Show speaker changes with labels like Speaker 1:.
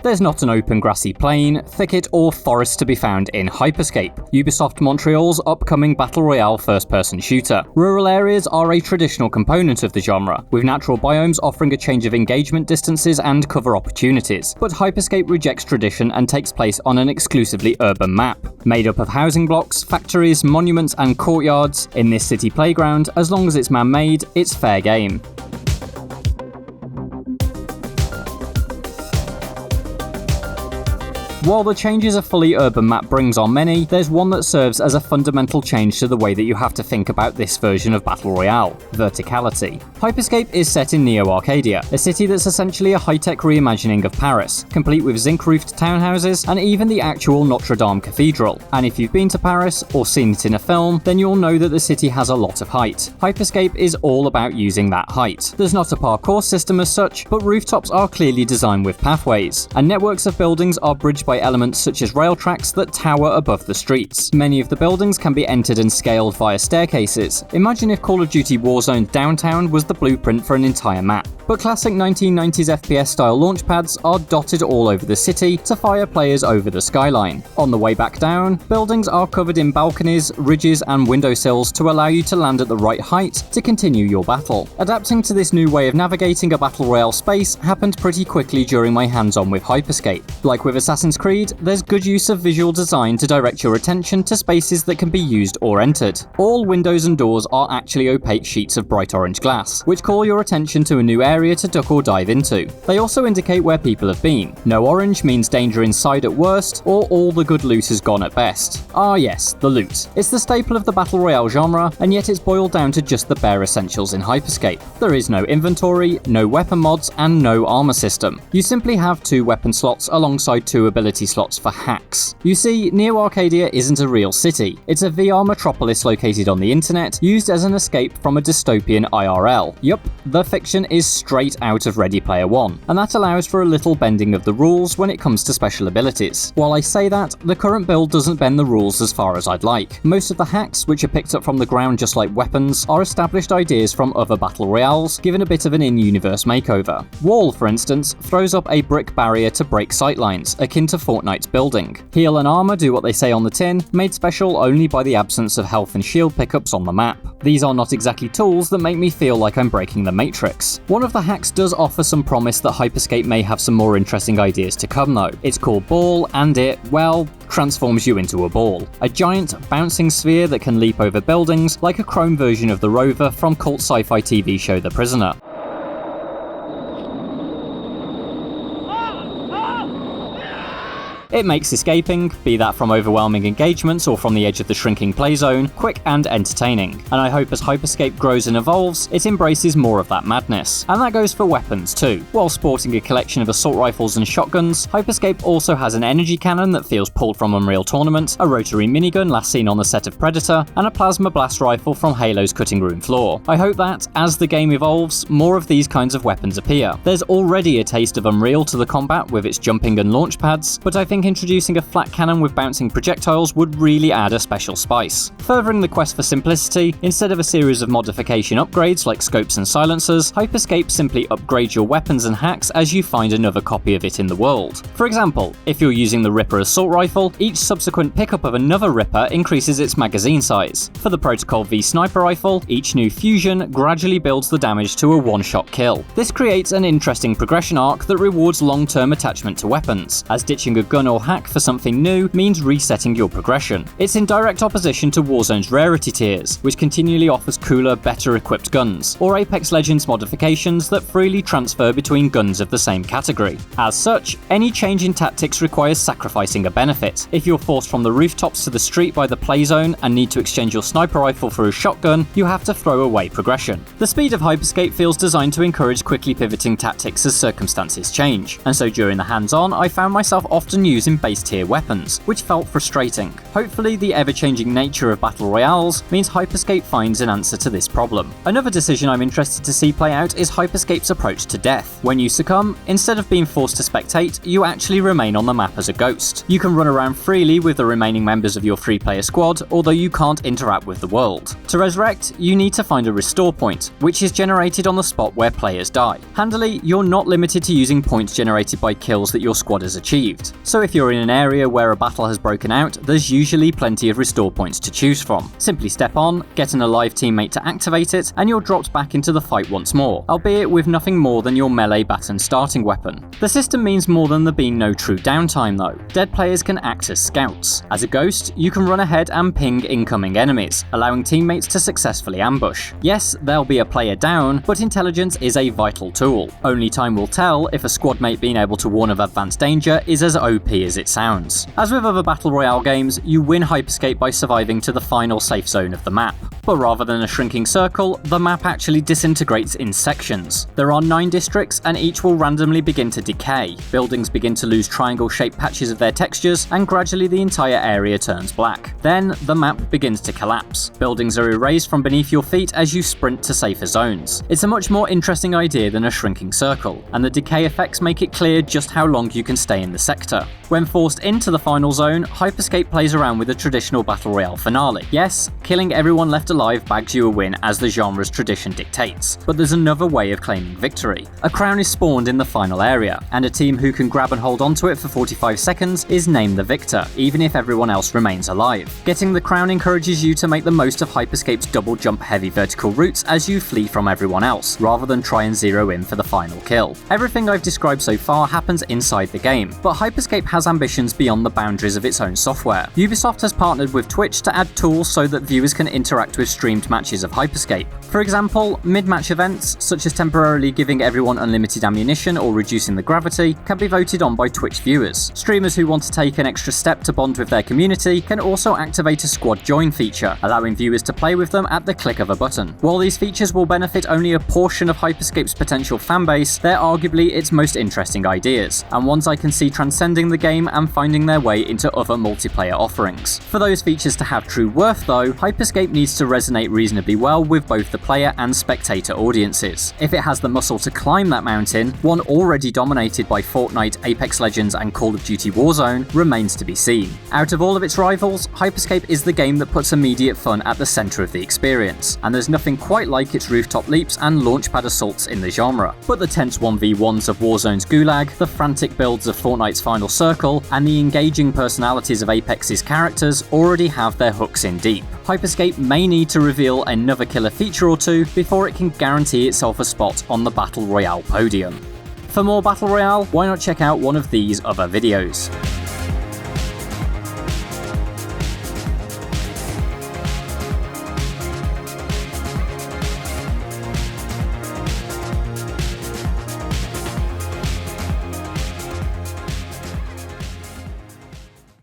Speaker 1: There's not an open grassy plain, thicket or forest to be found in Hyper Scape, Ubisoft Montreal's upcoming Battle Royale first-person shooter. Rural areas are a traditional component of the genre, with natural biomes offering a change of engagement distances and cover opportunities. But Hyper Scape rejects tradition and takes place on an exclusively urban map. Made up of housing blocks, factories, monuments and courtyards, in this city playground, as long as it's man-made, it's fair game. While the changes a fully urban map brings are many, there's one that serves as a fundamental change to the way that you have to think about this version of Battle Royale: verticality. Hyper Scape is set in Neo Arcadia, a city that's essentially a high-tech reimagining of Paris, complete with zinc-roofed townhouses and even the actual Notre Dame Cathedral. And if you've been to Paris or seen it in a film, then you'll know that the city has a lot of height. Hyper Scape is all about using that height. There's not a parkour system as such, but rooftops are clearly designed with pathways, and networks of buildings are bridged by elements such as rail tracks that tower above the streets. Many of the buildings can be entered and scaled via staircases. Imagine if Call of Duty Warzone Downtown was the blueprint for an entire map. But classic 1990s FPS style launch pads are dotted all over the city to fire players over the skyline. On the way back down, buildings are covered in balconies, ridges and windowsills to allow you to land at the right height to continue your battle. Adapting to this new way of navigating a Battle Royale space happened pretty quickly during my hands-on with Hyper Scape. Like with Assassin's Creed, there's good use of visual design to direct your attention to spaces that can be used or entered. All windows and doors are actually opaque sheets of bright orange glass, which call your attention to a new area to duck or dive into. They also indicate where people have been. No orange means danger inside at worst, or all the good loot has gone at best. Ah yes, the loot. It's the staple of the Battle Royale genre, and yet it's boiled down to just the bare essentials in Hyper Scape. There is no inventory, no weapon mods, and no armor system. You simply have 2 weapon slots alongside 2 ability slots for hacks. You see, Neo Arcadia isn't a real city. It's a VR metropolis located on the internet, used as an escape from a dystopian IRL. Yup, the fiction is straight out of Ready Player One, and that allows for a little bending of the rules when it comes to special abilities. While I say that, the current build doesn't bend the rules as far as I'd like. Most of the hacks, which are picked up from the ground just like weapons, are established ideas from other Battle Royales, given a bit of an in-universe makeover. Wall, for instance, throws up a brick barrier to break sightlines, akin to Fortnite's building. Heal and armor do what they say on the tin, made special only by the absence of health and shield pickups on the map. These are not exactly tools that make me feel like I'm breaking the Matrix. One of the hacks does offer some promise that Hyper Scape may have some more interesting ideas to come though. It's called Ball, and it, well, transforms you into a ball. A giant, bouncing sphere that can leap over buildings, like a chrome version of the Rover from cult sci-fi TV show The Prisoner. It makes escaping, be that from overwhelming engagements or from the edge of the shrinking play zone, quick and entertaining. And I hope as Hyper Scape grows and evolves, it embraces more of that madness. And that goes for weapons too. While sporting a collection of assault rifles and shotguns, Hyper Scape also has an energy cannon that feels pulled from Unreal Tournament, a rotary minigun last seen on the set of Predator, and a plasma blast rifle from Halo's cutting room floor. I hope that, as the game evolves, more of these kinds of weapons appear. There's already a taste of Unreal to the combat with its jumping and launch pads, but I think introducing a flat cannon with bouncing projectiles would really add a special spice. Furthering the quest for simplicity, instead of a series of modification upgrades like scopes and silencers, Hyper Scape simply upgrades your weapons and hacks as you find another copy of it in the world. For example, if you're using the Ripper assault rifle, each subsequent pickup of another Ripper increases its magazine size. For the Protocol V sniper rifle, each new fusion gradually builds the damage to a one-shot kill. This creates an interesting progression arc that rewards long-term attachment to weapons, as ditching a gun or hack for something new means resetting your progression. It's in direct opposition to Warzone's rarity tiers, which continually offers cooler, better equipped guns, or Apex Legends modifications that freely transfer between guns of the same category. As such, any change in tactics requires sacrificing a benefit. If you're forced from the rooftops to the street by the play zone and need to exchange your sniper rifle for a shotgun, you have to throw away progression. The speed of Hyper Scape feels designed to encourage quickly pivoting tactics as circumstances change, and so during the hands-on I found myself often using base tier weapons, which felt frustrating. Hopefully, the ever-changing nature of battle royales means Hyper Scape finds an answer to this problem. Another decision I'm interested to see play out is Hyper Scape's approach to death. When you succumb, instead of being forced to spectate, you actually remain on the map as a ghost. You can run around freely with the remaining members of your 3-player squad, although you can't interact with the world. To resurrect, you need to find a restore point, which is generated on the spot where players die. Handily, you're not limited to using points generated by kills that your squad has achieved. So if you're in an area where a battle has broken out, there's usually plenty of restore points to choose from. Simply step on, get an alive teammate to activate it, and you're dropped back into the fight once more, albeit with nothing more than your melee baton starting weapon. The system means more than there being no true downtime though. Dead players can act as scouts. As a ghost, you can run ahead and ping incoming enemies, allowing teammates to successfully ambush. Yes, there'll be a player down, but intelligence is a vital tool. Only time will tell if a squad mate being able to warn of advanced danger is as OP as it sounds. As with other battle royale games, you win Hyper Scape by surviving to the final safe zone of the map. But rather than a shrinking circle, the map actually disintegrates in sections. There are 9 districts and each will randomly begin to decay. Buildings begin to lose triangle-shaped patches of their textures and gradually the entire area turns black. Then the map begins to collapse. Buildings are erased from beneath your feet as you sprint to safer zones. It's a much more interesting idea than a shrinking circle, and the decay effects make it clear just how long you can stay in the sector. When forced into the final zone, Hyper Scape plays around with a traditional battle royale finale. Yes, killing everyone left alive bags you a win as the genre's tradition dictates, but there's another way of claiming victory. A crown is spawned in the final area, and a team who can grab and hold onto it for 45 seconds is named the victor, even if everyone else remains alive. Getting the crown encourages you to make the most of Hyper Scape's double jump heavy vertical routes as you flee from everyone else, rather than try and zero in for the final kill. Everything I've described so far happens inside the game, but Hyper Scape has ambitions beyond the boundaries of its own software. Ubisoft has partnered with Twitch to add tools so that viewers can interact with streamed matches of Hyper Scape. For example, mid-match events, such as temporarily giving everyone unlimited ammunition or reducing the gravity, can be voted on by Twitch viewers. Streamers who want to take an extra step to bond with their community can also activate a squad join feature, allowing viewers to play with them at the click of a button. While these features will benefit only a portion of Hyper Scape's potential fanbase, they're arguably its most interesting ideas, and ones I can see transcending the game and finding their way into other multiplayer offerings. For those features to have true worth though, Hyper Scape needs to resonate reasonably well with both the player and spectator audiences. If it has the muscle to climb that mountain, one already dominated by Fortnite, Apex Legends and Call of Duty Warzone, remains to be seen. Out of all of its rivals, Hyper Scape is the game that puts immediate fun at the centre of the experience, and there's nothing quite like its rooftop leaps and launchpad assaults in the genre. But the tense 1v1s of Warzone's Gulag, the frantic builds of Fortnite's Final Circle, and the engaging personalities of Apex's characters already have their hooks in deep. Hyper Scape may need to reveal another killer feature or two before it can guarantee itself a spot on the Battle Royale podium. For more Battle Royale, why not check out one of these other videos?